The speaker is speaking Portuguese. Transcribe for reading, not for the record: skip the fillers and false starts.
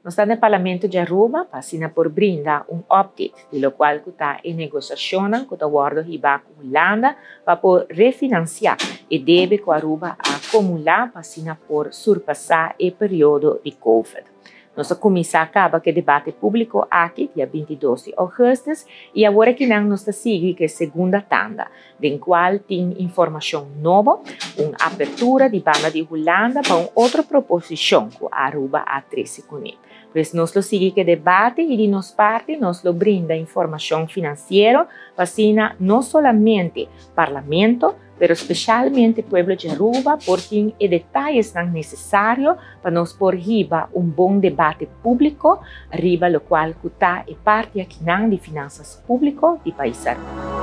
Nós estamos no Parlamento de Aruba, para por brindar update, de lo qual está em negociação com o governo riba Holanda para por refinanciar e deve que Aruba acumular para por surpassar o período de Covid. Nossa comissão acaba que o debate público aqui, dia 22 de agosto, e agora que nós seguimos que a segunda tanda, em qual tem informação nova, uma abertura de banda de Holanda para uma outra proposição que a Aruba a 13 com ele. Pues nós seguimos que debate e de nossa parte nós brinda informação financeira para não somente parlamento, pero especialmente o povo de Aruba, porque os detalhes são necessários para nós por riba bom debate público, riba o qual está parte aqui de finanças públicas do país Aruba.